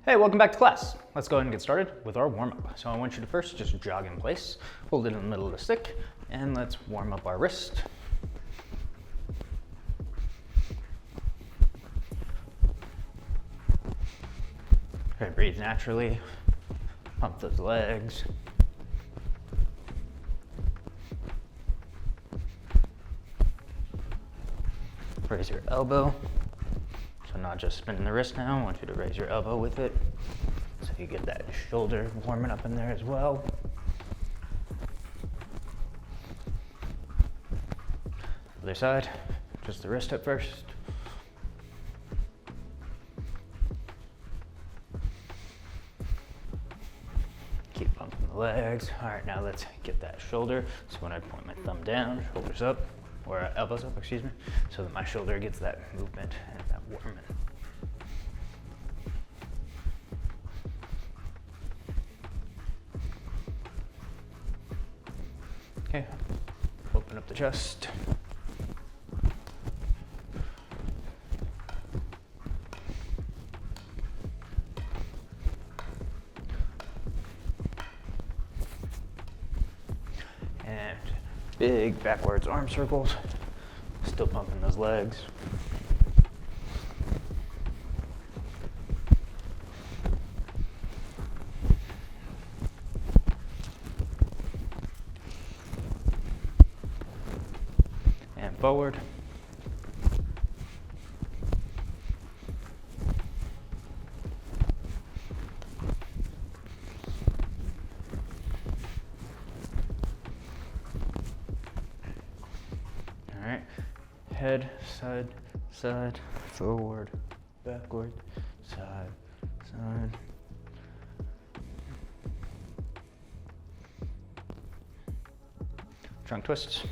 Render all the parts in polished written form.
Hey, welcome back to class. Let's go ahead and get started with our warm-up. So I want you to first just jog in place, hold it in the middle of the stick, and let's warm up our wrist. Okay, breathe naturally, pump those legs. Raise your elbow. So not just spinning the wrist now, I want you to raise your elbow with it. So you get that shoulder warming up in there as well. Other side, just the wrist at first. Keep pumping the legs. All right, now let's get that shoulder. So when I point my thumb down, shoulders up, or elbows up, excuse me, so that my shoulder gets that movement and that warming. Okay, open up the chest. And big backwards arm circles. Still pumping those legs. And forward. All right, head, side, side, forward, backward, side, side. Trunk twists.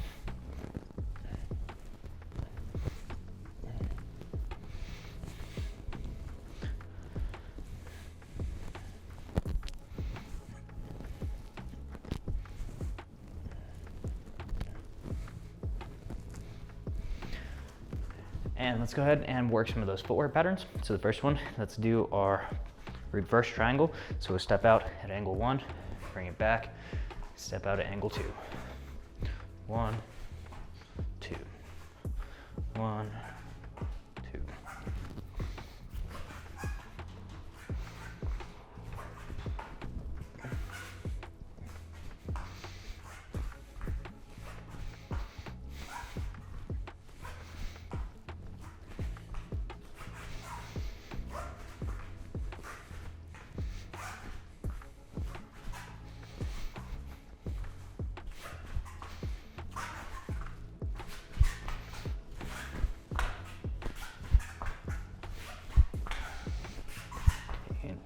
And let's go ahead and work some of those footwork patterns. So the first one, let's do our reverse triangle. So we'll step out at angle 1, bring it back, step out at angle 2. 1, 2, 1, 2.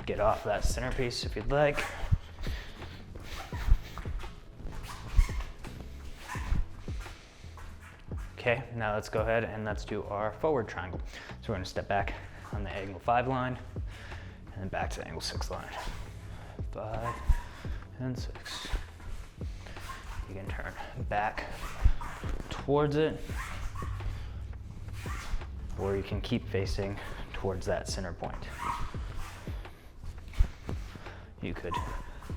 Get off that centerpiece if you'd like. Okay, now let's go ahead and let's do our forward triangle. So we're gonna step back on the angle 5 line and then back to the angle 6 line. 5 and 6. You can turn back towards it, or you can keep facing towards that center point. You could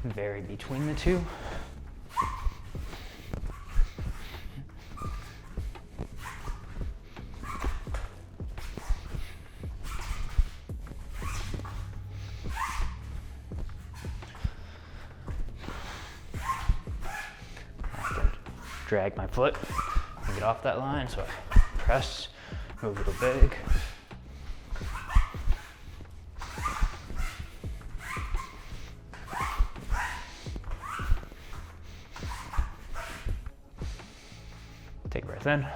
vary between the two. I can drag my foot and get off that line, so I press, move a little big. Take a breath in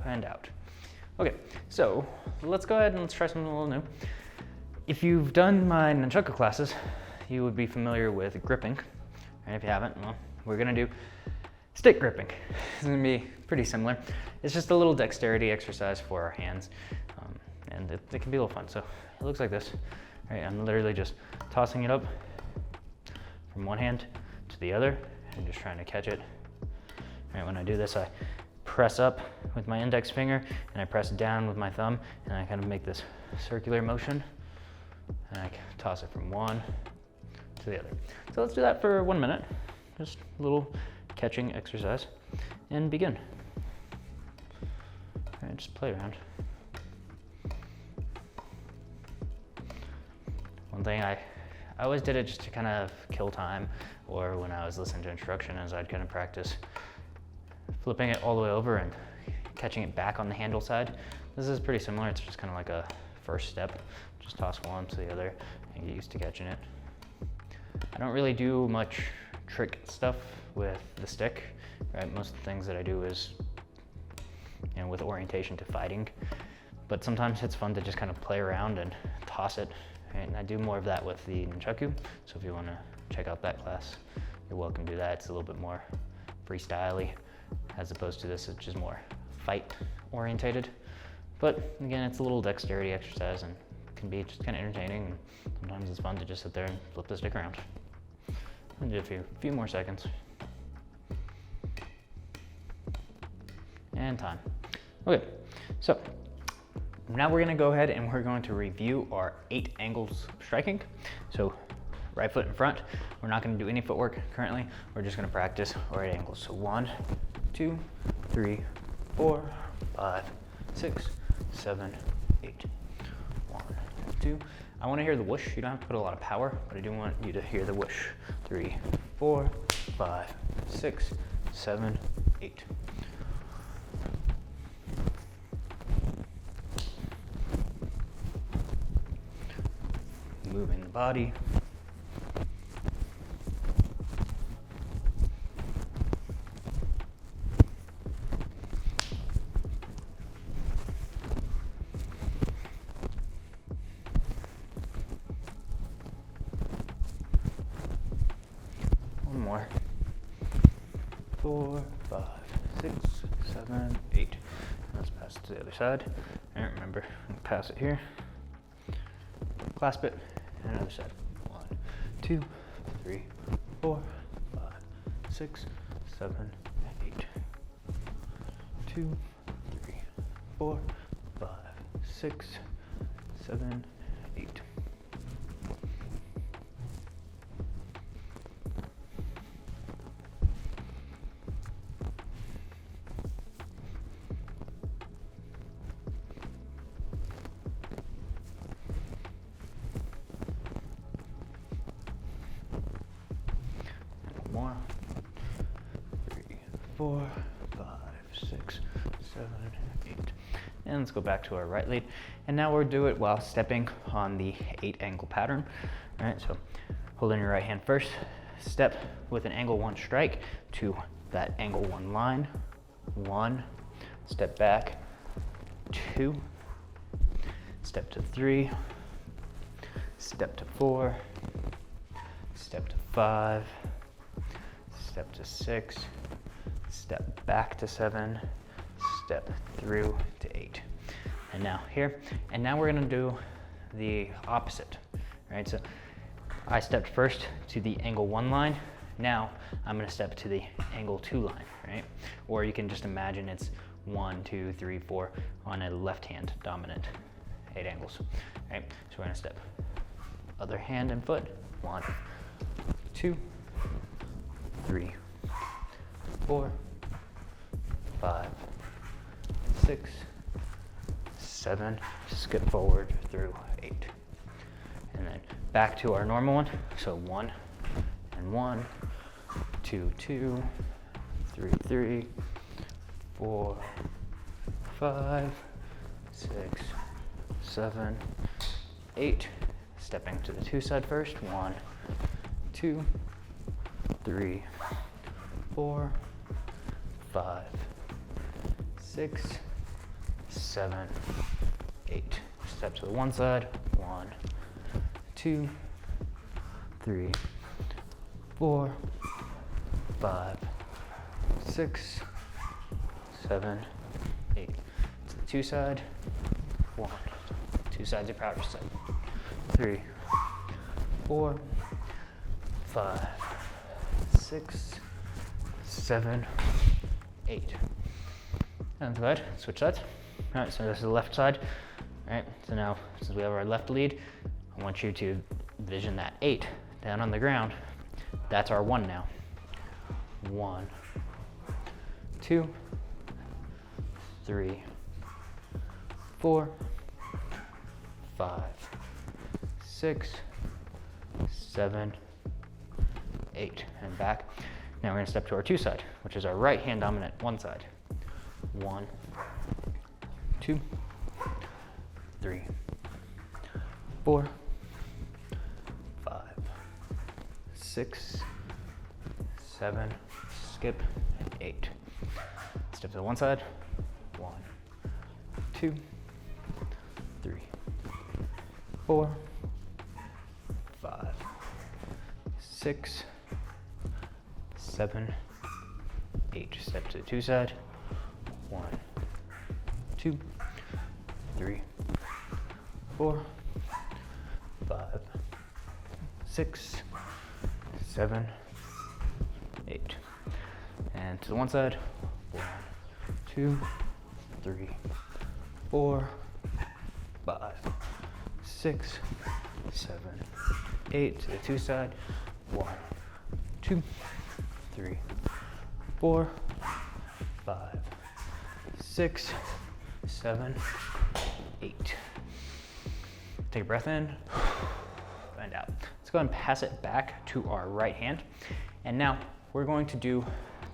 and out. Okay, so let's go ahead and let's try something a little new. If you've done my nunchaku classes, you would be familiar with gripping. And if you haven't, well, we're gonna do stick gripping. It's gonna be pretty similar. It's just a little dexterity exercise for our hands. And it can be a little fun. So it looks like this. All right, I'm literally just tossing it up from one hand to the other and just trying to catch it. All right, when I do this, I press up with my index finger and I press down with my thumb, and I kind of make this circular motion, and I toss it from one to the other. So let's do that for 1 minute. Just a little catching exercise and begin. All right, just play around. One thing I always did it just to kind of kill time, or when I was listening to instruction, is I'd kind of practice flipping it all the way over and catching it back on the handle side. This is pretty similar. It's just kind of like a first step. Just toss one to the other and get used to catching it. I don't really do much trick stuff with the stick, right? Most of the things that I do is, you know, with orientation to fighting, but sometimes it's fun to just kind of play around and toss it. Right? And I do more of that with the nunchaku, so if you want to check out that class, you're welcome to do that. It's a little bit more freestyle-y, as opposed to this, which is more fight orientated. But again, it's a little dexterity exercise and can be just kind of entertaining, and sometimes it's fun to just sit there and flip the stick around. I'll do a few more seconds. And time. Okay, so now we're gonna go ahead and we're going to review our 8 angles striking. So right foot in front. We're not gonna do any footwork currently. We're just gonna practice our 8 angles. So 1, 2, 3, 4, 5, 6, 7, 8. 1, 2. I want to hear the whoosh. You don't have to put a lot of power, but I do want you to hear the whoosh. 3, 4, 5, 6, 7, 8. Moving the body. One more. 4, 5, 6, 7, 8. Let's pass it to the other side. All right, remember, pass it here. Clasp it, and other side. 1, 2, 3, 4, 5, 6, 7, 8. 2, 3, 4, 5, 6, 7, 8. More. 3, 4, 5, 6, 7, 8. And let's go back to our right lead. And now we'll do it while stepping on the 8 angle pattern. All right, so hold in your right hand first, step with an angle 1 strike to that angle 1 line. 1, step back, 2, step to 3, step to 4, step to 5, step to 6, step back to 7, step through to 8. And now here, and now we're gonna do the opposite, right? So I stepped first to the angle 1 line. Now I'm gonna step to the angle 2 line, right? Or you can just imagine it's 1, 2, 3, 4 on a left hand dominant 8 angles, right? So we're gonna step other hand and foot. 1, 2, 3, 4, 5, 6, 7, skip forward through 8. And then back to our normal one. So 1 and 1, 2, 2, 3, 3, 4, 5, 6, 7, 8. Stepping to the 2 side first. 1, 2, 3, 4, 5, 6, 7, 8. Step to the 1 side. 1, 2, 3, 4, 5, 6, 7, 8. To the 2 side. 1, 2 sides of powder side. 3, 4, 5, 6, 7, 8. And good. Switch sides. All right, so this is the left side. All right, so now since we have our left lead, I want you to vision that 8 down on the ground. That's our 1 now. 1, 2, 3, 4, 5, 6, 7, 8, and back. Now we're gonna step to our 2 side, which is our right hand dominant 1 side. 1, 2, 3, 4, 5, 6, 7, skip, 8. Step to the 1 side. 1, 2, 3, 4, 5, 6, 7, 8. Step to the 2 side. 1, 2, 3, 4, 5, 6, 7, 8. And to the 1 side. 1, 2, 3, 4, 5, 6, 7, 8. To the 2 side. 1, 2, 3, 4, 5, 6, 7, 8. Take a breath in and out. Let's go ahead and pass it back to our right hand. And now we're going to do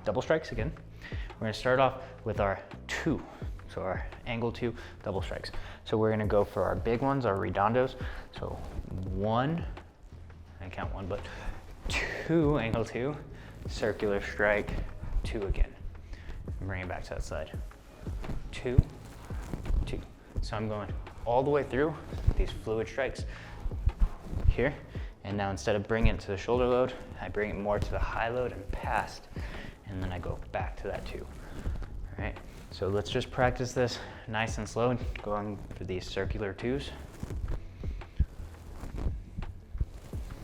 double strikes again. We're going to start off with our 2, so our angle 2 double strikes. So we're going to go for our big ones, our redondos. So 1, I count 1, but 2, angle 2, circular strike, 2 again. And bring it back to that side. 2, 2. So I'm going all the way through these fluid strikes here. And now instead of bringing it to the shoulder load, I bring it more to the high load and past. And then I go back to that 2. All right, so let's just practice this nice and slow, going for these circular 2s.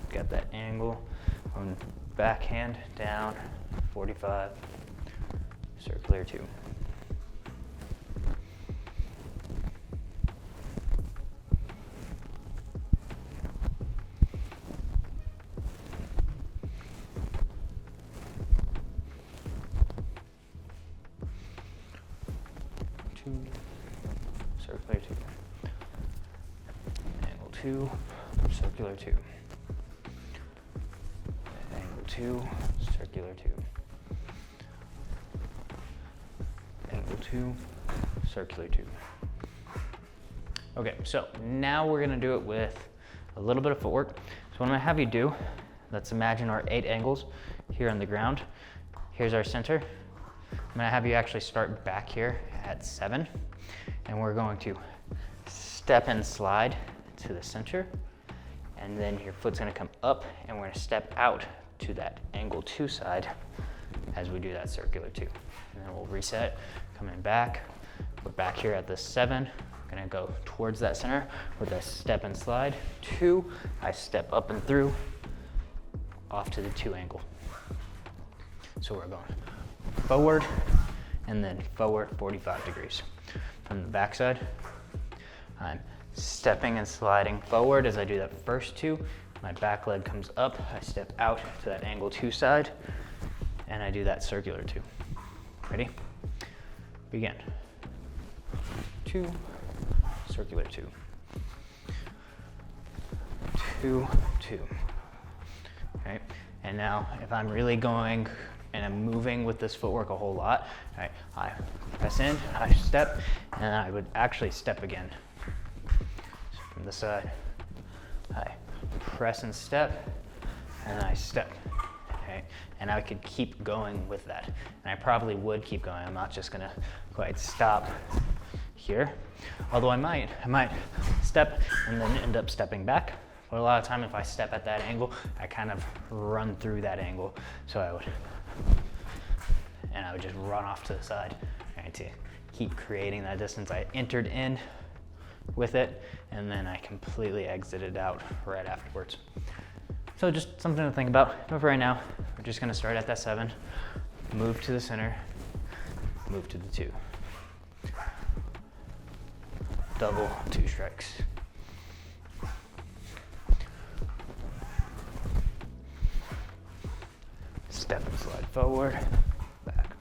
Got that angle, on backhand down, 45, circular 2. Circular 2, angle 2, circular 2, angle 2, circular 2, angle 2, circular 2. Okay, so now we're gonna do it with a little bit of footwork. So what I'm gonna have you do, let's imagine our 8 angles here on the ground. Here's our center. I'm gonna have you actually start back here at 7, and we're going to step and slide to the center, and then your foot's gonna come up, and we're gonna step out to that angle 2 side as we do that circular 2. And then we'll reset, coming back. We're back here at the 7. I'm gonna go towards that center with a step and slide. 2, I step up and through, off to the 2 angle. So we're going forward, and then forward 45 degrees. From the backside, I'm stepping and sliding forward as I do that first 2. My back leg comes up, I step out to that angle 2 side, and I do that circular 2. Ready? Begin. 2, circular 2. 2, 2. Okay, and now if I'm really going and I'm moving with this footwork a whole lot, right, I press in, I step, and I would actually step again. So from the side, I press and step, and I step, okay? And I could keep going with that. And I probably would keep going. I'm not just gonna quite stop here. Although I might step and then end up stepping back. But a lot of time if I step at that angle, I kind of run through that angle. So I would just run off to the side, right, to keep creating that distance. I entered in with it, and then I completely exited out right afterwards. So just something to think about. But for right now, we're just gonna start at that 7, move to the center, move to the 2. Double 2 strikes. step and slide forward, back.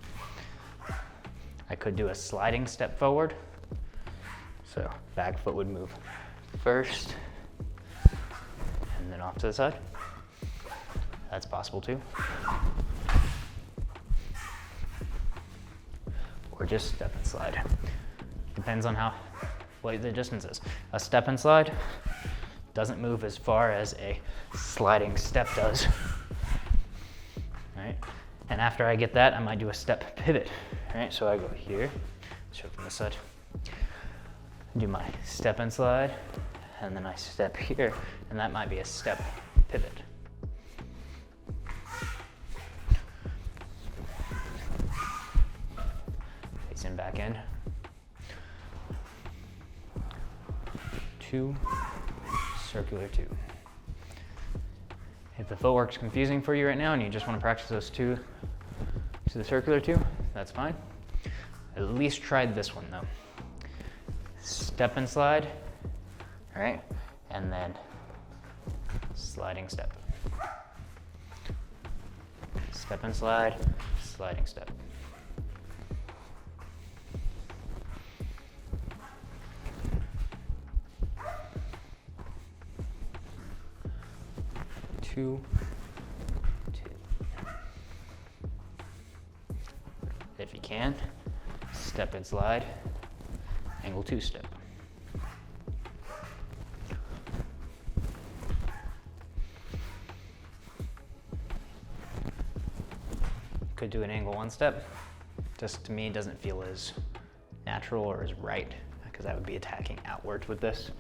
I could do a sliding step forward. So back foot would move first and then off to the side. That's possible too. Or just step and slide. Depends on what the distance is. A step and slide doesn't move as far as a sliding step does. Right? And after I get that, I might do a step pivot. Right? So I go here, show from this side, do my step and slide, and then I step here, and that might be a step pivot. Facing back in. 2, circular 2. If the footwork's confusing for you right now and you just want to practice those 2 to the circular 2, that's fine. At least try this one though. Step and slide, all right? And then sliding step. Step and slide, sliding step. Two. If you can, step and slide, angle 2 step. Could do an angle 1 step. Just to me doesn't feel as natural or as right because I would be attacking outwards with this.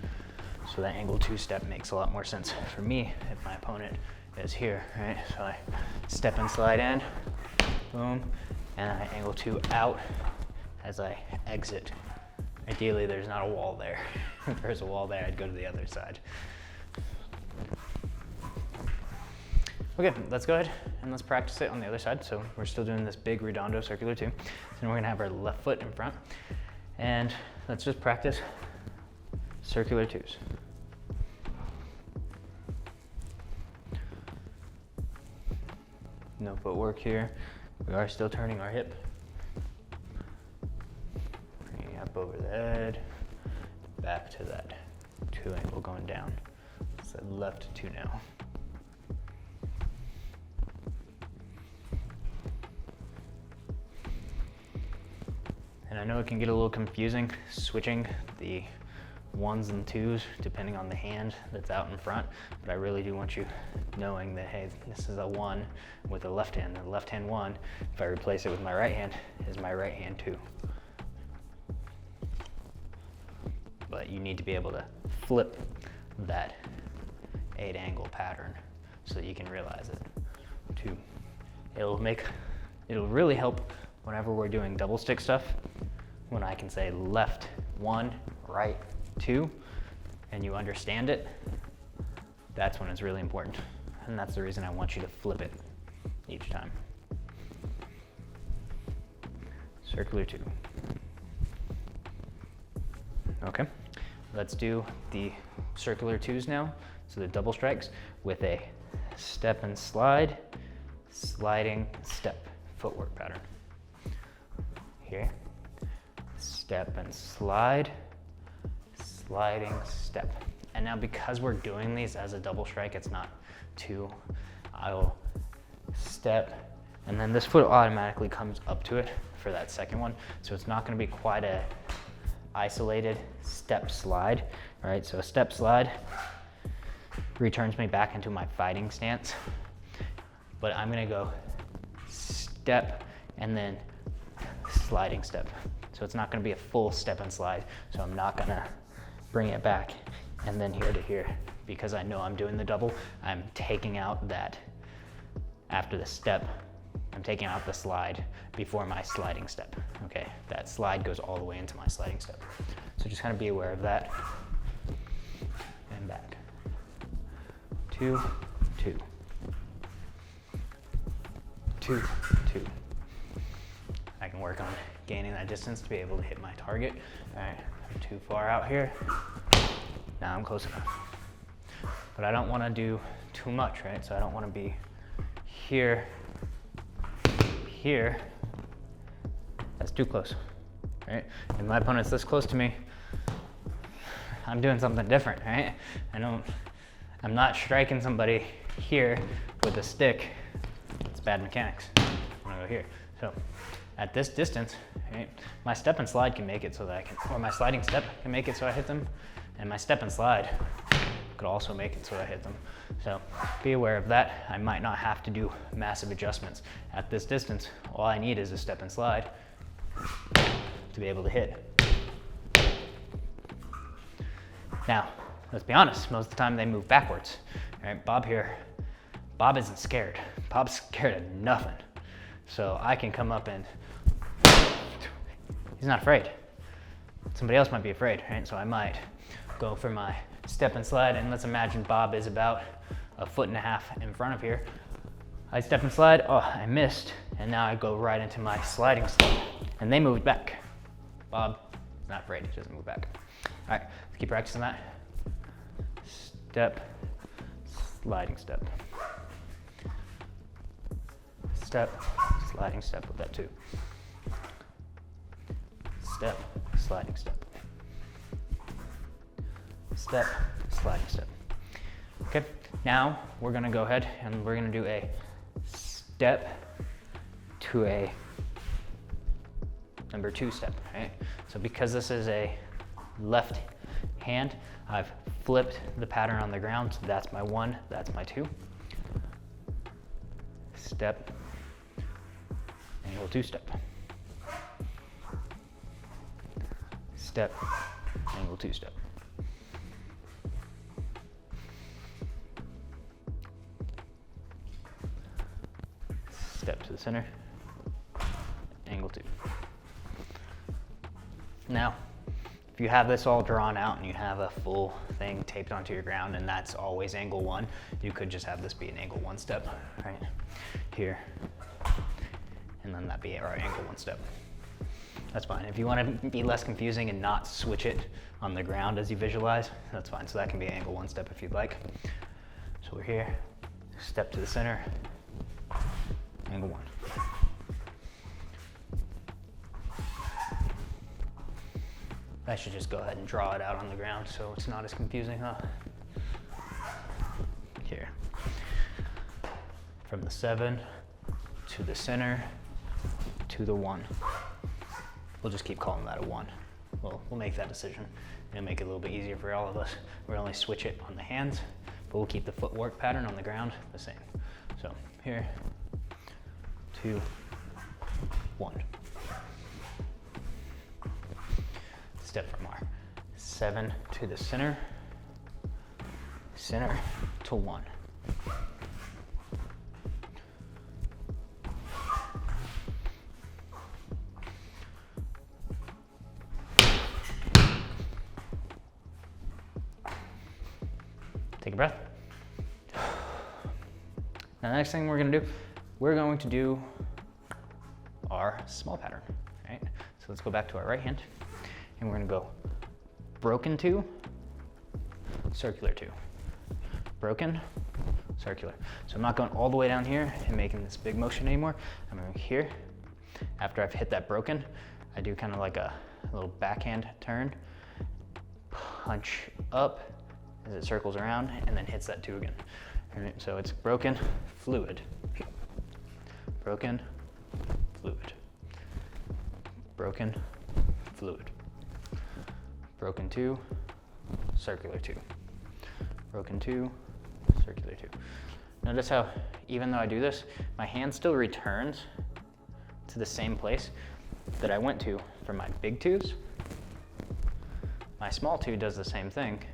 So that angle 2 step makes a lot more sense for me if my opponent is here, right? So I step and slide in, boom, and I angle 2 out as I exit. Ideally, there's not a wall there. If there's a wall there, I'd go to the other side. Okay, let's go ahead and let's practice it on the other side. So we're still doing this big redondo circular 2. So we're gonna have our left foot in front, and let's just practice circular 2s. No footwork here. We are still turning our hip. Bringing up over the head, back to that 2 angle going down. So left 2 now. And I know it can get a little confusing switching the 1s and 2s depending on the hand that's out in front, but I really do want you knowing that, hey, this is a 1 with a left hand. The left hand 1, if I replace it with my right hand, is my right hand 2. But you need to be able to flip that 8 angle pattern so that you can realize it. 2. It'll really help whenever we're doing double stick stuff, when I can say left 1, right 2, and you understand it, that's when it's really important. And that's the reason I want you to flip it each time. Circular 2. Okay, let's do the circular 2s now. So the double strikes with a step and slide, sliding step footwork pattern. Here, step and slide, sliding step. And now because we're doing these as a double strike, it's not 2. I'll step, and then this foot automatically comes up to it for that second one. So it's not gonna be quite a isolated step slide, right? So a step slide returns me back into my fighting stance, but I'm gonna go step and then sliding step. So it's not gonna be a full step and slide. So I'm not gonna bring it back and then here to here, because I know I'm doing the double. I'm taking out that, after the step, I'm taking out the slide before my sliding step. Okay, that slide goes all the way into my sliding step. So just kind of be aware of that. And back. 2, 2. 2, 2. I can work on gaining that distance to be able to hit my target. All right, I'm too far out here. Now I'm close enough. But I don't want to do too much, right? So I don't want to be here here, that's too close, right? If my opponent's this close to me, I'm doing something different, right? I'm not striking somebody here with a stick. It's bad mechanics. I'm gonna go here. So at this distance, right, my step and slide can make it so that I can, or my sliding step can make it so I hit them, and my step and slide could also make it so I hit them. So be aware of that. I might not have to do massive adjustments. At this distance, all I need is a step and slide to be able to hit. Now, let's be honest, most of the time they move backwards. All right, Bob here, Bob isn't scared. Bob's scared of nothing. So I can come up and, he's not afraid. Somebody else might be afraid, right? So I might go for my step and slide, and let's imagine Bob is about 1.5 feet in front of here. I step and slide, oh, I missed, and now I go right into my sliding step, and they moved back. Bob, not afraid, he doesn't move back. All right, let's keep practicing that. Step, sliding step. Step, sliding step with that too. Step, sliding step. Step, sliding step. Okay, now we're gonna go ahead and we're gonna do a step to a number 2 step, right? So because this is a left hand, I've flipped the pattern on the ground. So that's my 1, that's my 2. Step, angle 2 step. Step, angle 2 step. Step to the center, angle 2. Now, if you have this all drawn out and you have a full thing taped onto your ground and that's always angle 1, you could just have this be an angle 1 step, right? Here, and then that be our angle 1 step. That's fine. If you want to be less confusing and not switch it on the ground as you visualize, that's fine. So that can be angle 1 step if you'd like. So we're here, step to the center, angle 1. I should just go ahead and draw it out on the ground so it's not as confusing, huh? Here. From the 7 to the center to the 1. We'll just keep calling that a 1. We'll make that decision. It'll make it a little bit easier for all of us. We'll only switch it on the hands, but we'll keep the footwork pattern on the ground the same. So here, 2, 1. Step from our 7 to the center, center to 1. Take a breath. Now, the next thing we're going to do our small pattern, right? So let's go back to our right hand, and we're gonna go broken 2, circular 2. Broken, circular. So I'm not going all the way down here and making this big motion anymore. I'm going here. After I've hit that broken, I do kind of like a little backhand turn, punch up as it circles around, and then hits that 2 again. All right, so it's broken, fluid. Broken, fluid. Broken, fluid. Broken 2, circular 2. Broken 2, circular 2. Notice how, even though I do this, my hand still returns to the same place that I went to for my big 2s. My small 2 does the same thing.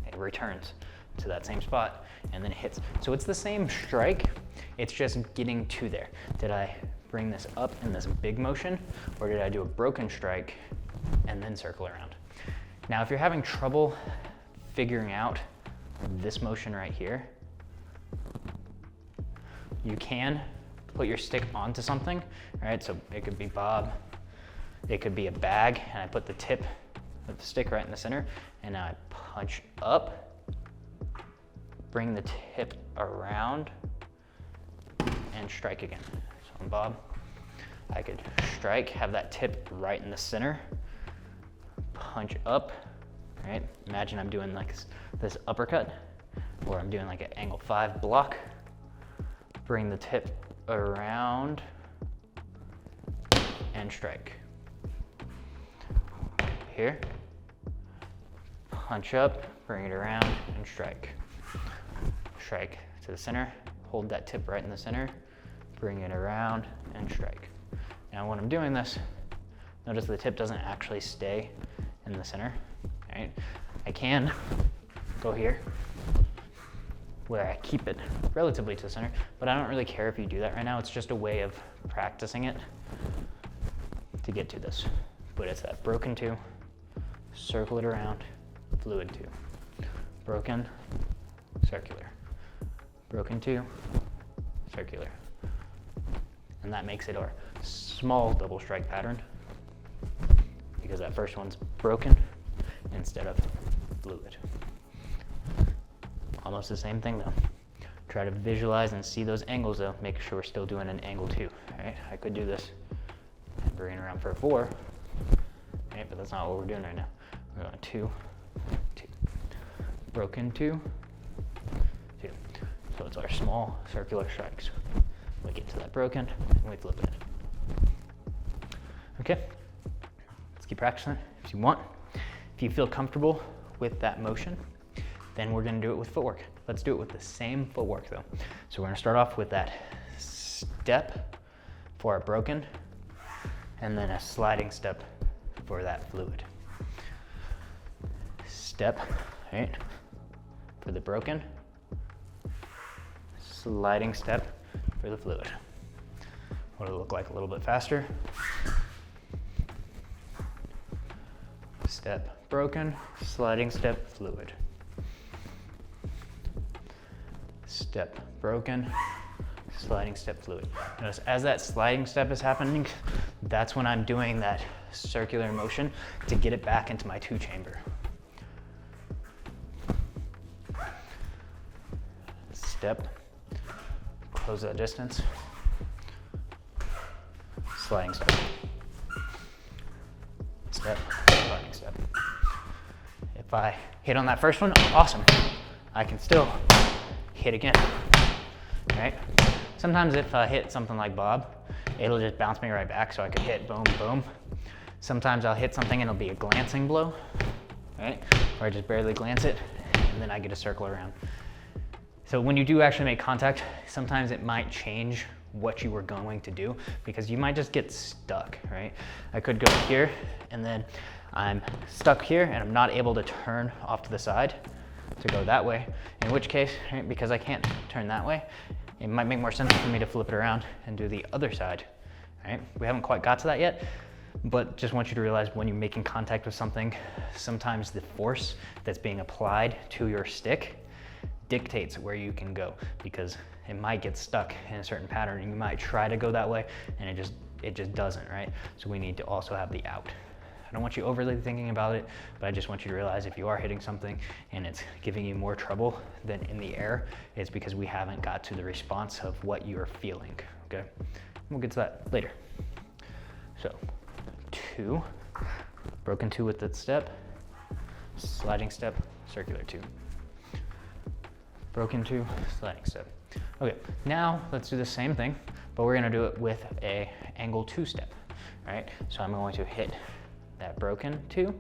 It returns to that same spot and then it hits. So it's the same strike, it's just getting to there. Did I bring this up in this big motion, or did I do a broken strike and then circle around? Now, if you're having trouble figuring out this motion right here, you can put your stick onto something, all right? So it could be Bob, it could be a bag, and I put the tip of the stick right in the center, and now I punch up, bring the tip around, and strike again. So something bob. I could strike, have that tip right in the center, punch up, right? Imagine I'm doing like this uppercut, or I'm doing like an angle 5 block. Bring the tip around and strike. Here, punch up, bring it around and strike. Strike to the center, hold that tip right in the center, bring it around and strike. Now when I'm doing this, notice the tip doesn't actually stay in the center, right? I can go here where I keep it relatively to the center, but I don't really care if you do that right now. It's just a way of practicing it to get to this. But it's that broken 2, circle it around, fluid 2. Broken, circular. Broken 2, circular. And that makes it our small double strike pattern because that first one's broken instead of fluid. Almost the same thing though. Try to visualize and see those angles though. Make sure we're still doing an angle 2, right? I could do this and bring it around for a 4, right? But that's not what we're doing right now. We're going 2, 2. Broken 2, 2. So it's our small circular strikes. We get to that broken and we flip it. Okay, let's keep practicing if you want. If you feel comfortable with that motion, then we're gonna do it with footwork. Let's do it with the same footwork though. So we're gonna start off with that step for our broken, and then a sliding step for that fluid. Step, right, for the broken, sliding step for the fluid. What'll it look like a little bit faster? Step broken, sliding step fluid. Step broken, sliding step fluid. Notice as that sliding step is happening, that's when I'm doing that circular motion to get it back into my 2 chamber. Step, close that distance, sliding step. Step, sliding step. If I hit on that first one, awesome. I can still hit again, right? Sometimes if I hit something like Bob, it'll just bounce me right back, so I could hit boom, boom. Sometimes I'll hit something and it'll be a glancing blow, right? Or I just barely glance it, and then I get a circle around. So when you do actually make contact, sometimes it might change what you were going to do because you might just get stuck, right? I could go here and then I'm stuck here and I'm not able to turn off to the side to go that way, in which case, right, because I can't turn that way, it might make more sense for me to flip it around and do the other side, right? We haven't quite got to that yet, but just want you to realize when you're making contact with something, sometimes the force that's being applied to your stick dictates where you can go because it might get stuck in a certain pattern and you might try to go that way and it just doesn't, right? So we need to also have the out. I don't want you overly thinking about it, but I just want you to realize if you are hitting something and it's giving you more trouble than in the air, it's because we haven't got to the response of what you're feeling, okay? We'll get to that later. So 2, broken 2 with that step, sliding step, circular 2. Broken 2, sliding step. Okay, now let's do the same thing, but we're gonna do it with a angle 2 step, right? So I'm going to hit that broken 2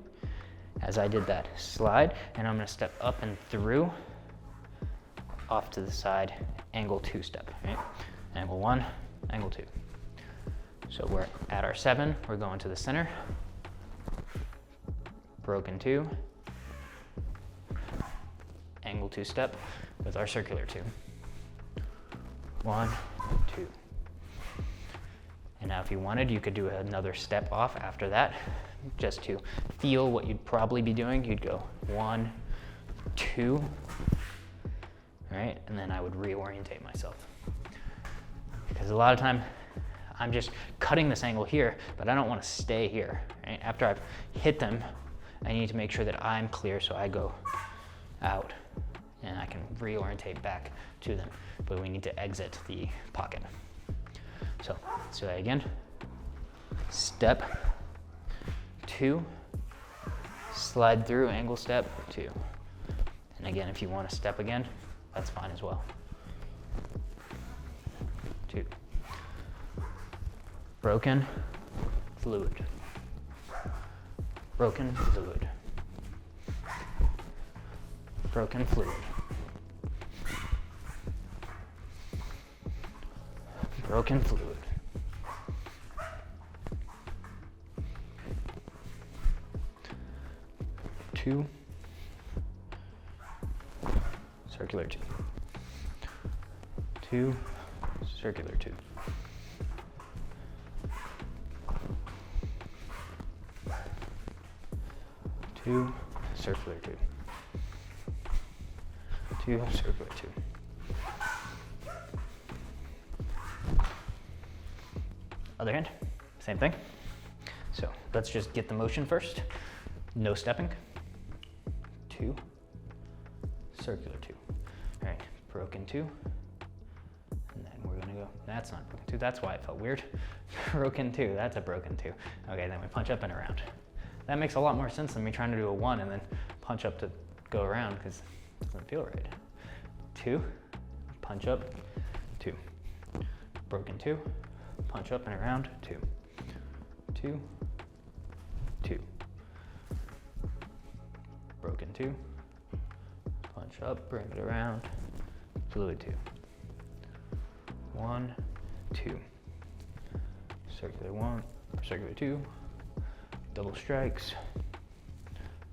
as I did that slide, and I'm gonna step up and through, off to the side, angle 2 step, right? Angle 1, angle 2. So we're at our 7, we're going to the center, broken 2, angle 2 step with our circular 2. 1, 2. And now if you wanted, you could do another step off after that, just to feel what you'd probably be doing. You'd go 1, 2, right? And then I would reorientate myself. Because a lot of time, I'm just cutting this angle here, but I don't want to stay here, right? After I've hit them, I need to make sure that I'm clear, so I go out and I can reorientate back to them. But we need to exit the pocket. So let's do that again. Step, 2, slide through, angle step, 2. And again, if you want to step again, that's fine as well. 2. Broken, fluid. Broken, fluid. Broken, fluid. Broken, fluid. Two, circular 2. 2, circular 2. 2, circular 2. 2, circular 2. Other hand, same thing. So let's just get the motion first. No stepping. 2, circular 2. All right, broken 2. And then we're gonna go, that's not broken 2, that's why it felt weird. Broken 2, that's a broken 2. Okay, then we punch up and around. That makes a lot more sense than me trying to do a 1 and then punch up to go around, because it doesn't feel right. 2, punch up, 2. Broken 2, punch up and around, 2. 2, 2. Broken 2, punch up, bring it around, fluid 2. 1, 2. Circular 1, circular 2. Double strikes,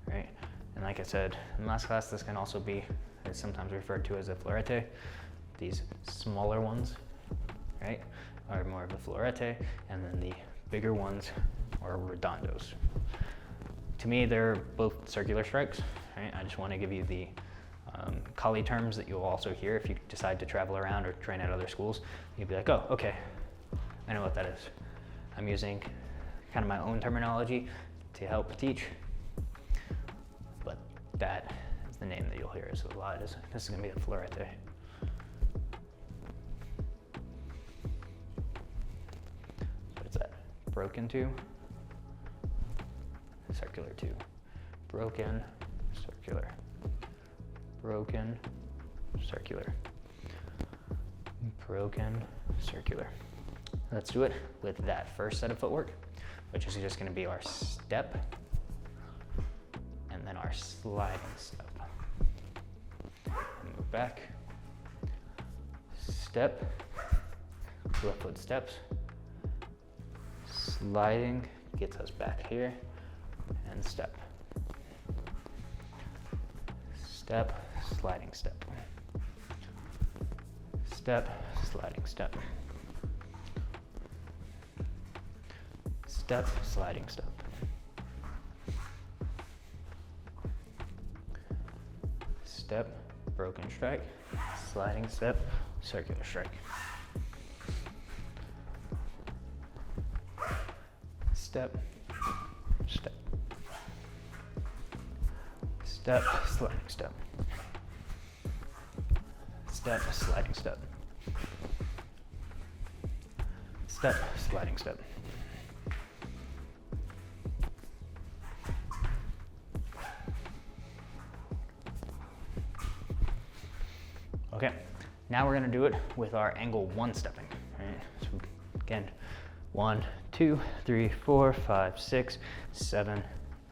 right? And like I said in last class, this can also be sometimes referred to as a florete. These smaller ones, right, are more of a florete, and then the bigger ones are redondos. To me, they're both circular strikes, right? I just want to give you the Kali terms that you'll also hear if you decide to travel around or train at other schools. You'll be like, oh, okay, I know what that is. I'm using kind of my own terminology to help teach, but that is the name that you'll hear is a lot. This is going to be a florete. What's that? Broken 2, circular 2, broken, circular, broken, circular, broken, circular. Let's do it with that first set of footwork, which is just going to be our step and then our sliding step. And move back, step, left foot steps, sliding gets us back here, and step. Step, sliding step. Step, sliding step. Step, sliding step. Step, broken strike, sliding step, circular strike. Step, step. Step, sliding step. Step, sliding step. Step, sliding step. Okay, now we're gonna do it with our angle 1 stepping, right? So again, 1, 2, 3, 4, 5, 6, 7,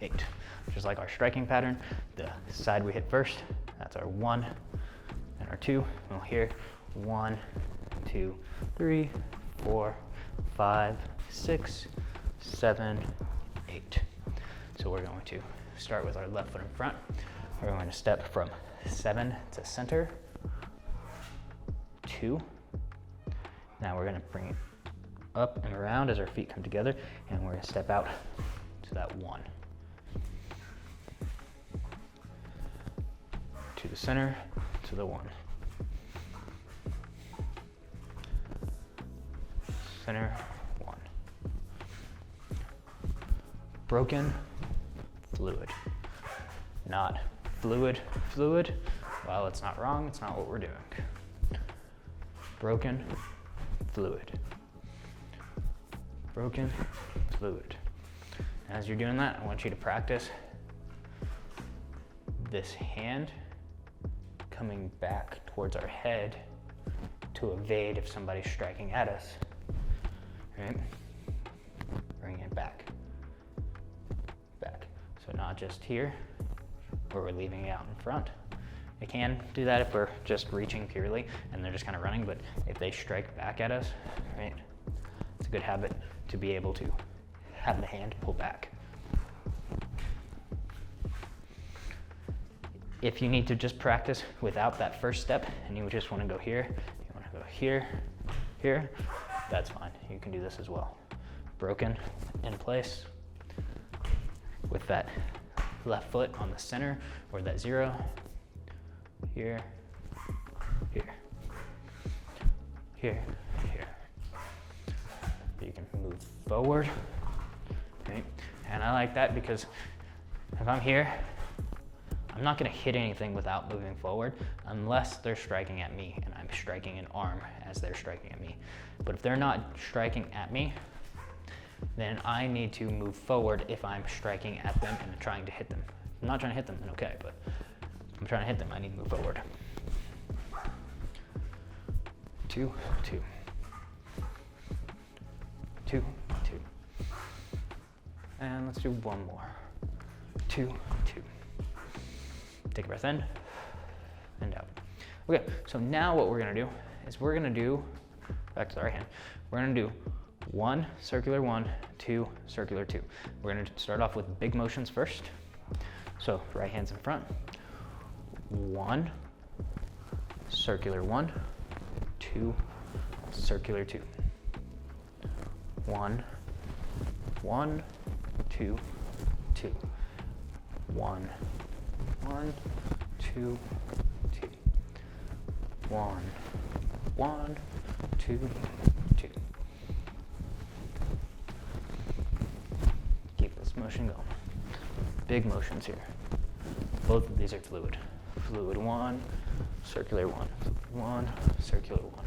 8. Just like our striking pattern, the side we hit first, that's our 1, and our 2. We'll hear 1, 2, 3, 4, 5, 6, 7, 8. So we're going to start with our left foot in front. We're going to step from 7 to center, 2. Now we're going to bring it up and around as our feet come together, and we're going to step out to that 1. To the center, to the 1. Center, 1. Broken, fluid. Not fluid, fluid. Well, it's not wrong, it's not what we're doing. Broken, fluid. broken, fluid. As you're doing that, I want you to practice this hand coming back towards our head to evade if somebody's striking at us, right? Bring it back, back. So not just here, where we're leaving it out in front. I can do that if we're just reaching purely and they're just kind of running, but if they strike back at us, right, it's a good habit to be able to have the hand pull back. If you need to just practice without that first step and you just want to go here, you want to go here, here, that's fine. You can do this as well. Broken in place with that left foot on the center or that 0. Here, here, here, here. You can move forward, right? And I like that because if I'm here, I'm not gonna hit anything without moving forward unless they're striking at me and I'm striking an arm as they're striking at me. But if they're not striking at me, then I need to move forward if I'm striking at them and trying to hit them. If I'm not trying to hit them, then okay, but if I'm trying to hit them, I need to move forward. 2, 2. 2, 2. And let's do one more. 2, 2. Take a breath in and out. Okay, so now what we're gonna do is we're gonna do, back to the right hand, we're gonna do 1, circular 1, 2, circular 2. We're gonna start off with big motions first. So right hand's in front. 1, circular 1, 2, circular 2. 1, 1, 2, 2. 1, 1, 2, 2. 1, 1, 2, 2. Keep this motion going. Big motions here. Both of these are fluid. Fluid 1, circular 1, fluid 1, circular 1.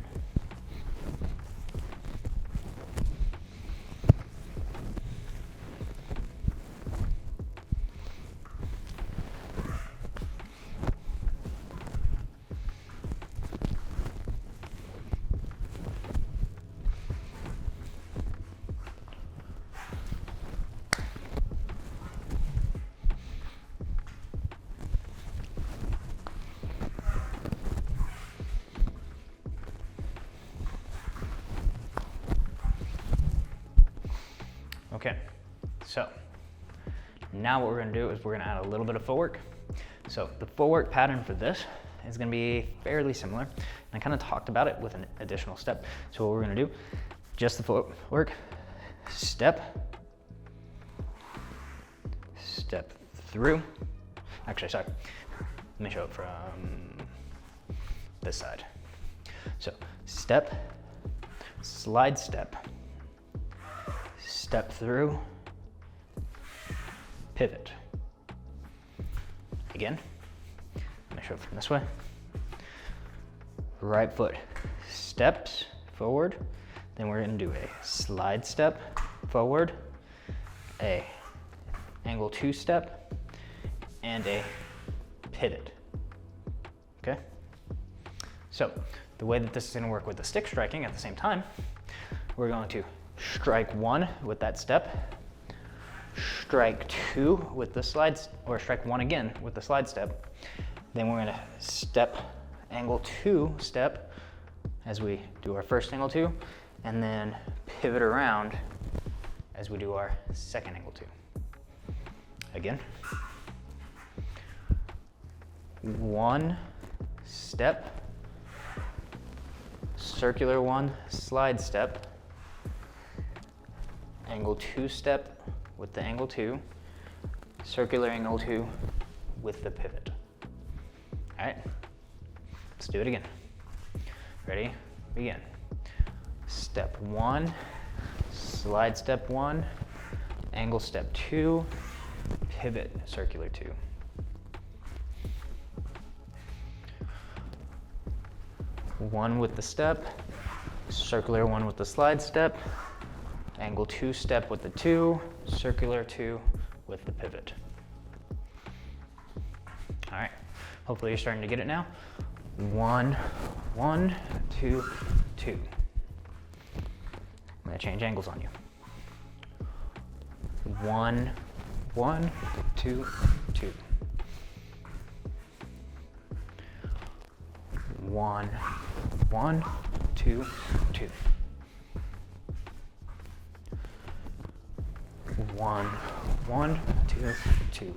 Okay, so now what we're gonna do is we're gonna add a little bit of footwork. So the footwork pattern for this is gonna be fairly similar. And I kind of talked about it with an additional step. So what we're gonna do, just the footwork, step, step through. Actually, sorry, let me show it from this side. So step, slide step, step through, pivot. Again, let me show it from this way. Right foot steps forward, then we're gonna do a slide step forward, a angle 2 step, and a pivot, okay? So the way that this is gonna work with the stick striking at the same time, we're going to strike 1 with that step, strike 2 with the slides, or strike 1 again with the slide step. Then we're gonna step, angle 2 step as we do our first angle 2, and then pivot around as we do our second angle 2. Again. 1 step, circular 1 slide step, angle 2 step with the angle 2, circular angle 2 with the pivot. All right, let's do it again. Ready? Begin. Step 1, slide step 1, angle step 2, pivot circular 2. One with the step, circular 1 with the slide step, angle 2 step with the 2, circular 2 with the pivot. All right, hopefully you're starting to get it now. 1, 1, 2, 2. I'm gonna change angles on you. 1, 1, 2, 2. 1, 1, 2, 2. 1, 1, 2, 2.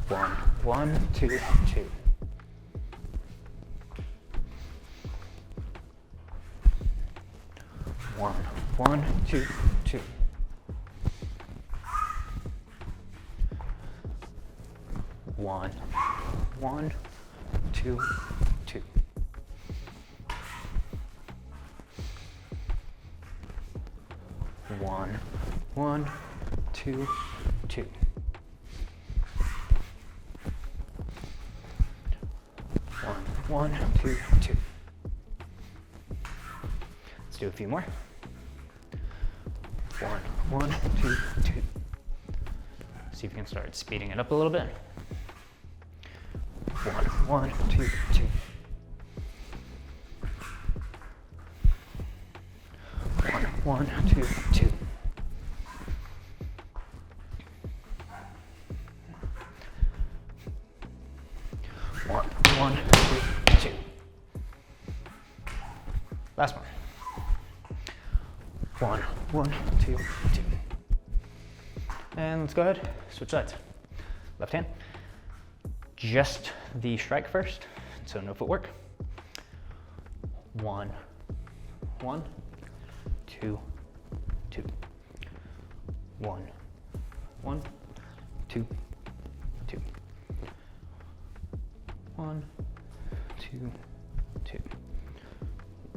1, 1, 2, 2. 1, 1, 2, 2. 1, 1, 2, 2. 1, 1, 2, 2. 1, 1, 2, 2. Let's do a few more. 1, 1, 2, 2. See if you can start speeding it up a little bit. 1, 1, 2, 2. 1, 1, 2, 2. 1, 1, 2, 2. Last one. 1, 1, 2, 2. And let's go ahead, switch sides. Left hand. Just the strike first, so no footwork. 1, 1, 2, 2. 1, 1, 2, 2. 1, 2, 2.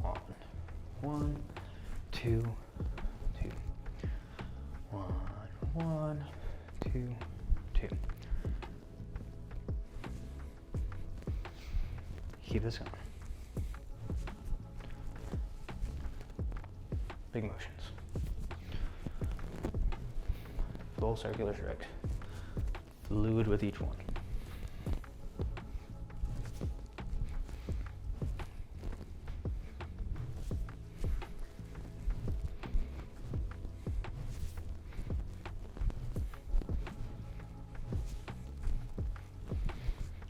1, 1, 2, 2. 1, 1, 2, 2. Keep this going. Big motions. Full circular strikes. Fluid with each one.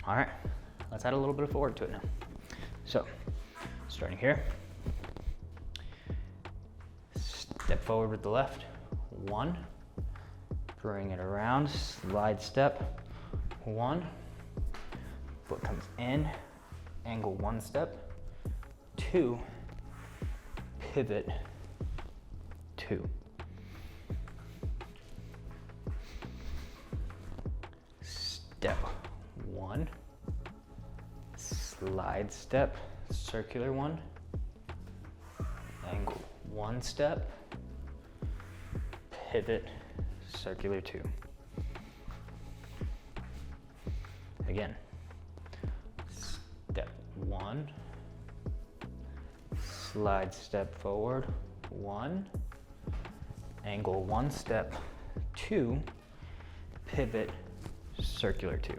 All right, let's add a little bit of footwork to it now. So, starting here, step forward with the left, 1, bring it around, slide step, 1, foot comes in, angle 1 step, 2, pivot, 2. Step 1, slide step, circular 1, angle 1 step, pivot, circular 2. Again, step 1, slide step forward, 1, angle 1 step, 2, pivot, circular 2.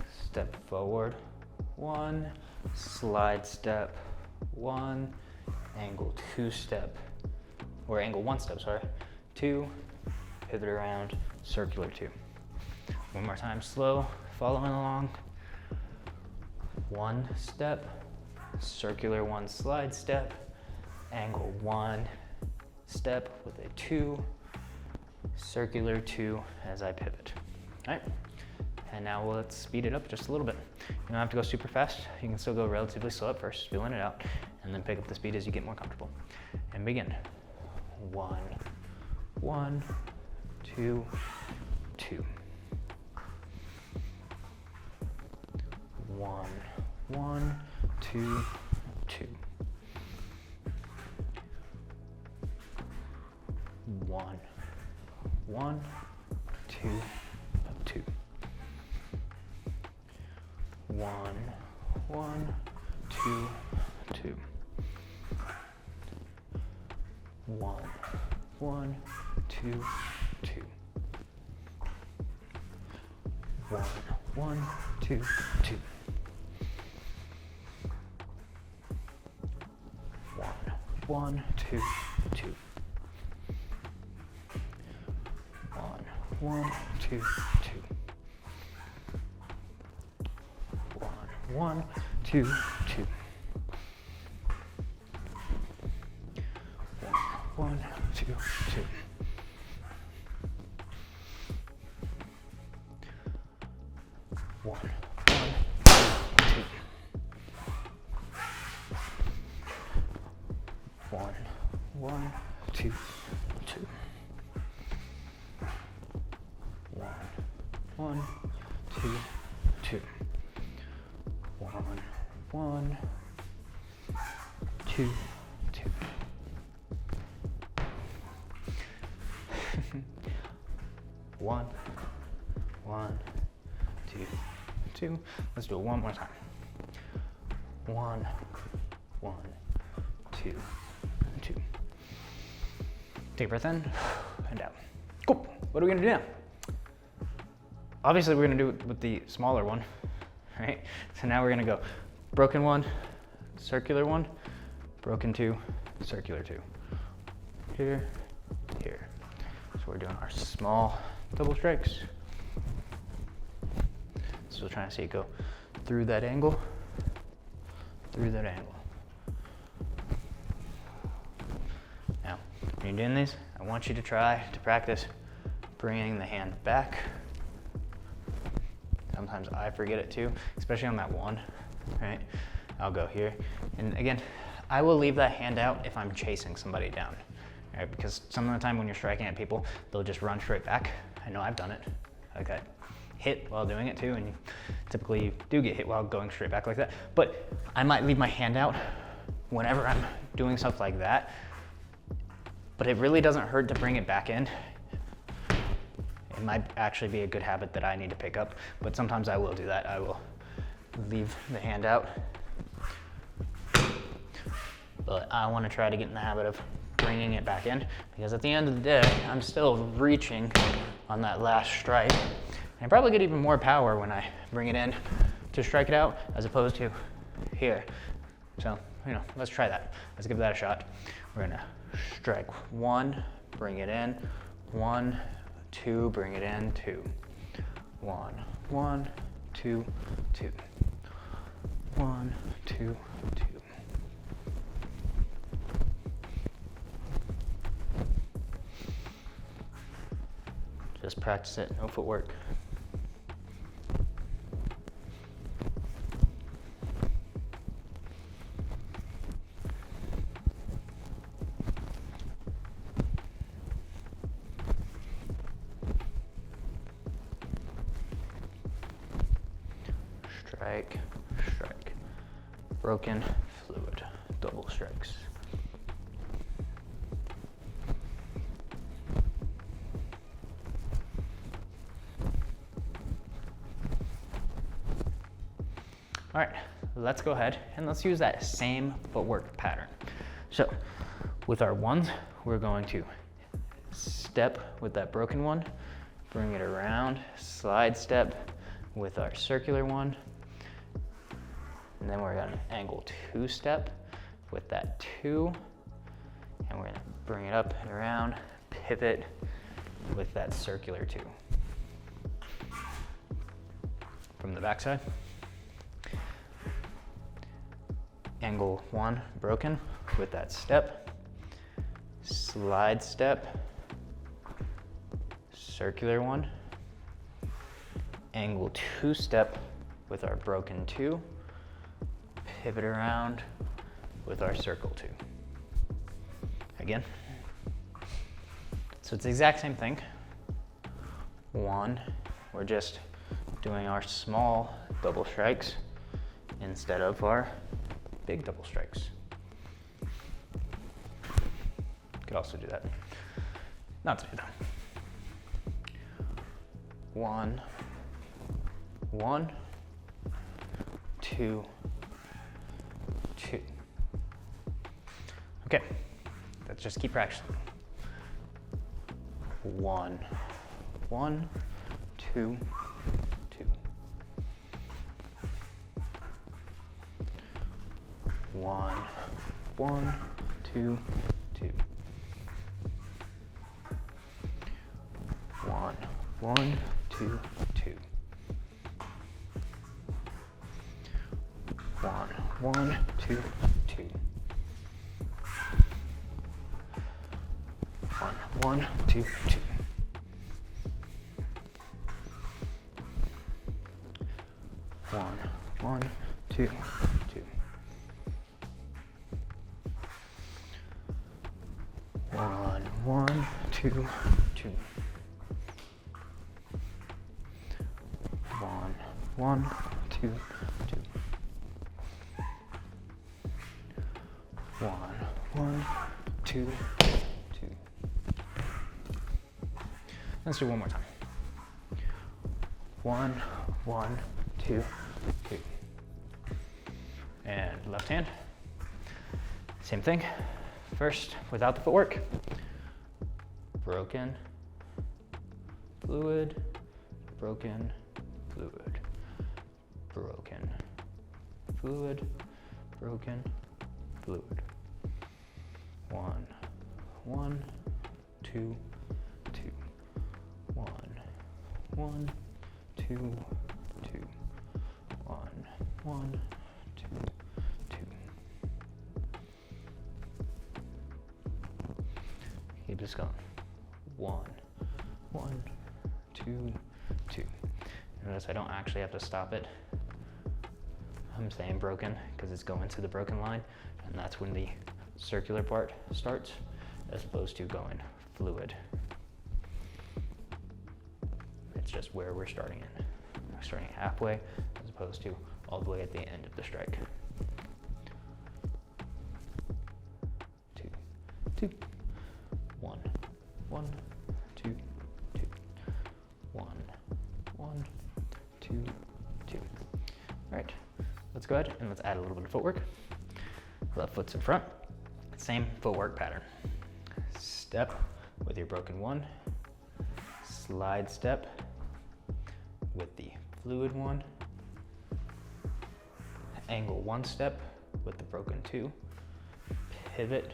Step forward, 1, slide step, 1, angle 2 step, or angle 1 step, sorry, 2, pivot around, circular 2. One more time, slow, following along. 1 step, circular 1 slide step, angle 1 step with a 2, circular 2 as I pivot. All right. And now let's speed it up just a little bit. You don't have to go super fast. You can still go relatively slow at first, feeling it out, and then pick up the speed as you get more comfortable. And begin. 1, 1, 2, 2. 1, 1, 2, 2. 1, 1, 2, 2. 1, 1, 2, 2. 1, 1, 2, 2. 1, 1, 2, 2. 1, 1, 2, 2. 1, 1, 2, 2. 1, 2, 2. 1, 2, 2. 1, 1, 2. 1, 2, 2. 1, 1, 2, 2. 1, 1, 2, 2. Let's do it one more time. 1, 1, 2, 2. Take a breath in and out. Cool. What are we gonna do now? Obviously, we're gonna do it with the smaller one, right? So now we're gonna go broken 1, circular 1, broken 2, circular 2. Here, here. So we're doing our small double strikes. So trying to see it go through that angle, through that angle. Now, when you're doing these, I want you to try to practice bringing the hand back. Sometimes I forget it too, especially on that one, right? I'll go here. And again, I will leave that hand out if I'm chasing somebody down, right? Because some of the time when you're striking at people, they'll just run straight back. I know I've done it. Okay. Hit while doing it too, and typically you do get hit while going straight back like that. But I might leave my hand out whenever I'm doing stuff like that, but it really doesn't hurt to bring it back in. It might actually be a good habit that I need to pick up, but sometimes I will do that. I will leave the hand out. But I want to try to get in the habit of bringing it back in, because at the end of the day, I'm still reaching on that last strike. And I probably get even more power when I bring it in to strike it out as opposed to here. So, let's try that. Let's give that a shot. We're gonna strike 1, bring it in, 1, 2, bring it in, 2. 1, 1, 2, 2. 1, 2, 2. Just practice it, no footwork. Strike, strike. Broken, fluid, double strikes. All right, let's go ahead and let's use that same footwork pattern. So with our ones, we're going to step with that broken one, bring it around, slide step with our circular one, and then we're gonna angle 2-step with that 2, and we're gonna bring it up and around, pivot with that circular 2. From the backside, angle 1 broken with that step, slide step, circular 1, angle 2-step with our broken 2, pivot around with our circle 2. Again. So it's the exact same thing. 1, we're just doing our small double strikes instead of our big double strikes. Could also do that. Not to do that. 1, 1, 2, 2. Okay, let's just keep practicing. 1, 1, 2, 2. 1, 1, 2, 2. 1, 1, 2, 2. 1, 1, 2, 2. 1, 1, 2, 2. 1, 1, 2, 2. 1, 1, 2, 2. 1, 1, 2, 2. 1, 1, 2, 2. Let's do one more time. 1, 1, 2, 2. And left hand. Same thing. First, without the footwork. Broken, fluid, broken, fluid, broken, fluid, broken, fluid. 1, 1, 2, 2. 1, 1, 2, 2. 1, 1, 2, 2. Keep this going. 1, 1, 2, 2. Notice I don't actually have to stop it. I'm saying broken because it's going to the broken line, and that's when the circular part starts, as opposed to going fluid. It's just where we're starting in. We're starting halfway as opposed to all the way at the end of the strike. 2, 2. 1, 1, 2, 2. 1, 1, 2, 2. All right, let's go ahead and let's add a little bit of footwork. Left foot's in front. Same footwork pattern. Step with your broken 1. Slide step with the fluid 1. Angle 1 step with the broken 2. Pivot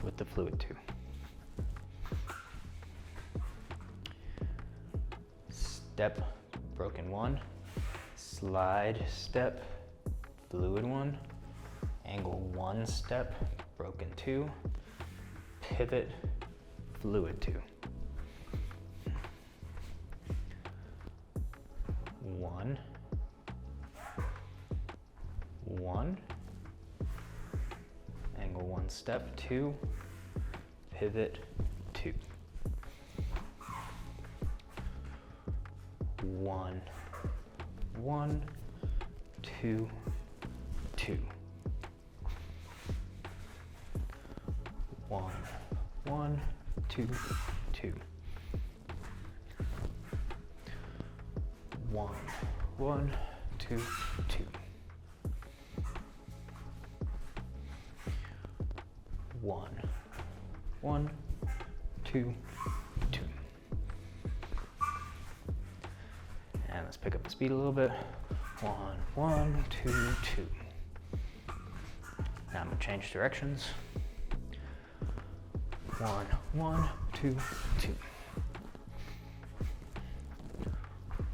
with the fluid 2. Step, broken 1. Slide step, fluid 1. Angle 1 step, broken 2. Pivot, fluid 2. 1, 1. Angle 1 step, 2. Pivot, 2. 1, 1, 2, 2. 1, 1, 2, 2. 1, 1, 2, 2. 1, 1, 2, 2. And let's pick up the speed a little bit. 1, 1, 2, 2. Now I'm gonna change directions. 1, 1, 2, 2.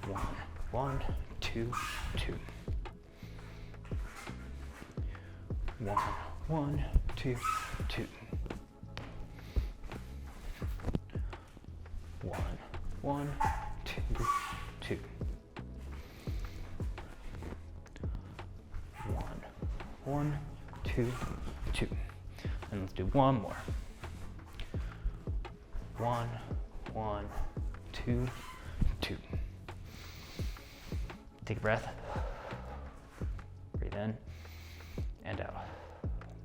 1, 1, 2, 2. 1, 1, 2, 2. 1, 1, 2, 2. 1, 1, 2, 2. And let's do one more. 1, 1, 2, 2. Take a breath. Breathe in and out.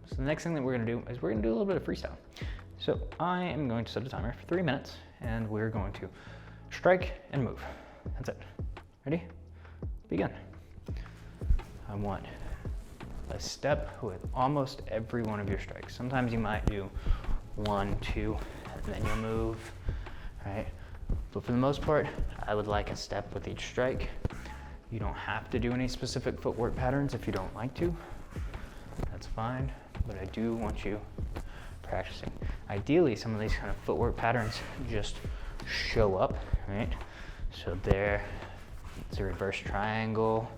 So the next thing that we're gonna do is we're gonna do a little bit of freestyle. So I am going to set a timer for 3 minutes and we're going to strike and move. That's it. Ready? Begin. I want a step with almost every one of your strikes. Sometimes you might do 1, 2, and then you'll move, right? But for the most part, I would like a step with each strike. You don't have to do any specific footwork patterns if you don't like to. That's fine, but I do want you practicing. Ideally, some of these kind of footwork patterns just show up, right? So there, it's a reverse triangle,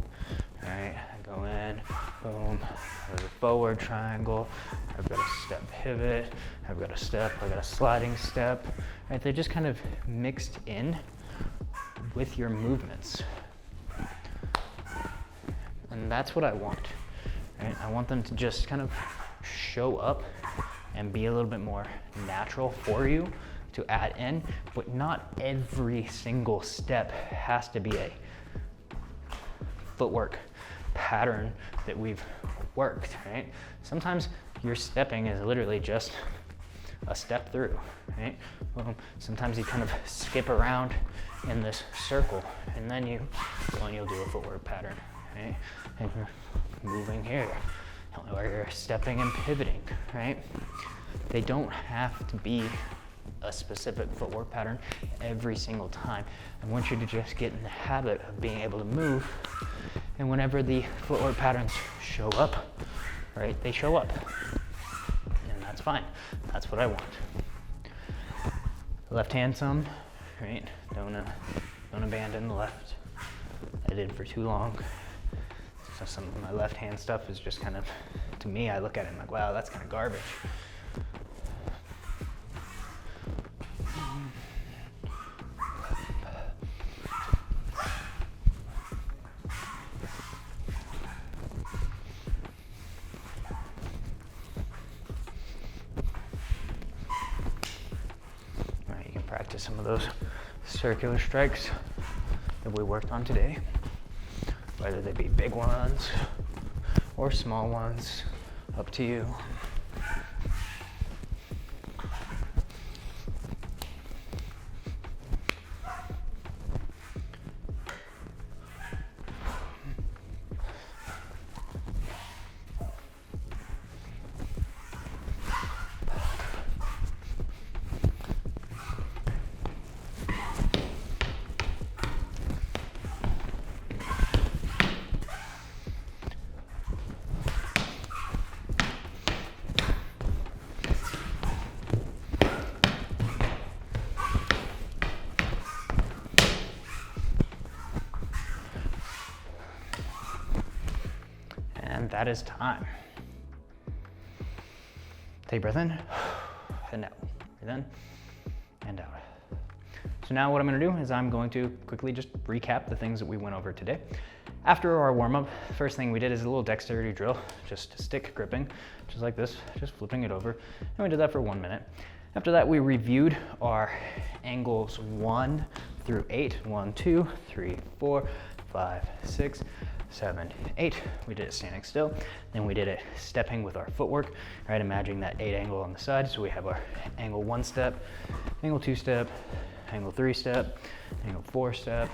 right? I go in, boom, there's a forward triangle, I've got a step pivot, I've got a step, I've got a sliding step, right? They're just kind of mixed in with your movements. And that's what I want, right? I want them to just kind of show up and be a little bit more natural for you to add in, but not every single step has to be a footwork pattern that we've worked, right? Sometimes your stepping is literally just a step through, right? Well, sometimes you kind of skip around in this circle, and then you'll do a footwork pattern, right? And you're moving here, or you're stepping and pivoting, right? They don't have to be a specific footwork pattern every single time. I want you to just get in the habit of being able to move, and whenever the footwork patterns show up, right, they show up, and that's fine. That's what I want. Left hand some, right? Don't abandon the left. I did for too long. So some of my left hand stuff is just kind of, to me, I look at it and I'm like, wow, that's kind of garbage. Practice some of those circular strikes that we worked on today, whether they be big ones or small ones, up to you. And that is time. Take a breath in and out. Breathe in and out. So now what I'm gonna do is I'm going to quickly just recap the things that we went over today. After our warm-up, first thing we did is a little dexterity drill, just stick gripping, just like this, just flipping it over. And we did that for 1 minute. After that, we reviewed our angles 1 through 8. 1, 2, 3, 4, 5, 6, 7, 8. We did it standing still. Then we did it stepping with our footwork, right? Imagining that 8 angle on the side. So we have our angle 1 step, angle 2 step, angle 3 step, angle 4 step,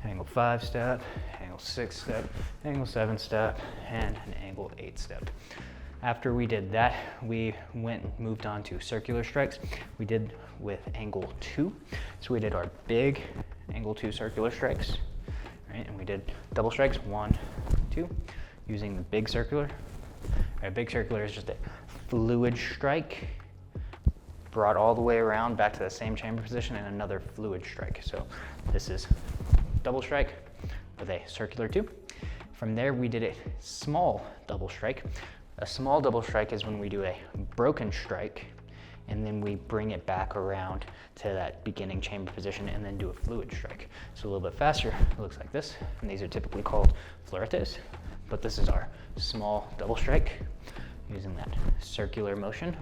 angle 5 step, angle 6 step, angle 7 step, and an angle 8 step. After we did that, we moved on to circular strikes. We did with angle 2. So we did our big angle 2 circular strikes. Right, and we did double strikes, 1, 2, using the big circular. A big circular is just a fluid strike, brought all the way around back to the same chamber position, and another fluid strike. So this is double strike with a circular 2. From there, we did a small double strike. A small double strike is when we do a broken strike, and then we bring it back around to that beginning chamber position and then do a fluid strike. So a little bit faster, it looks like this. And these are typically called fleuretes, but this is our small double strike using that circular motion.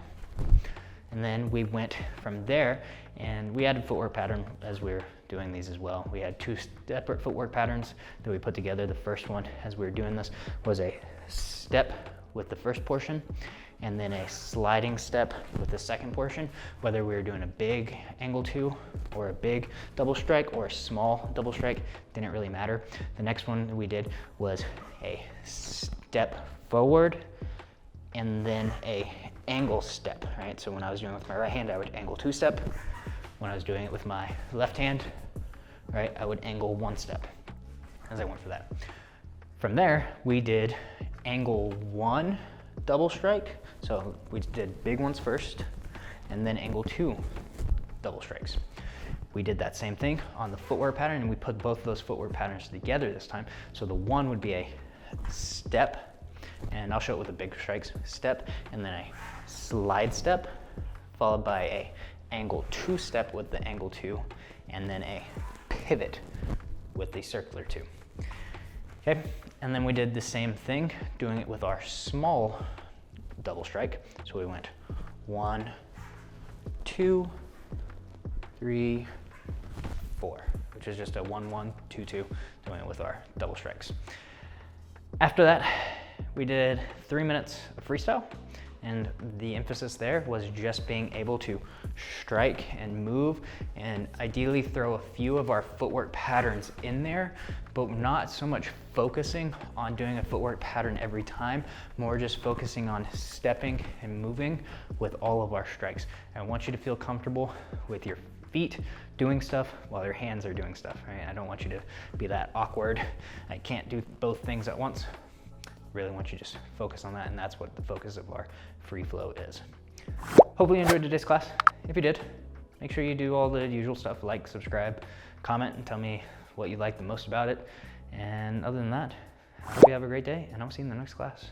And then we went from there and we added footwork pattern as we were doing these as well. We had 2 separate footwork patterns that we put together. The first one, as we were doing this, was a step with the first portion, and then a sliding step with the second portion, whether we were doing a big angle 2 or a big double strike or a small double strike, didn't really matter. The next one we did was a step forward and then a angle step, right? So when I was doing it with my right hand, I would angle 2 step. When I was doing it with my left hand, right, I would angle 1 step as I went for that. From there, we did angle 1 double strike. So we did big ones first, and then angle 2 double strikes. We did that same thing on the footwork pattern, and we put both of those footwork patterns together this time. So the one would be a step, and I'll show it with the big strikes, step, and then a slide step, followed by a angle 2 step with the angle 2, and then a pivot with the circular 2. Okay, and then we did the same thing, doing it with our small double strike. So we went 1, 2, 3, 4, which is just a 1, 1, 2, 2, doing it with our double strikes. After that, we did 3 minutes of freestyle, and the emphasis there was just being able to strike and move and ideally throw a few of our footwork patterns in there, but not so much focusing on doing a footwork pattern every time, more just focusing on stepping and moving with all of our strikes. I want you to feel comfortable with your feet doing stuff while your hands are doing stuff, right? I don't want you to be that awkward, I can't do both things at once. Really want you to just focus on that, and that's what the focus of our free flow is. Hopefully you enjoyed today's class. If you did, make sure you do all the usual stuff, like, subscribe, comment, and tell me what you like the most about it. And other than that, I hope you have a great day, and I'll see you in the next class.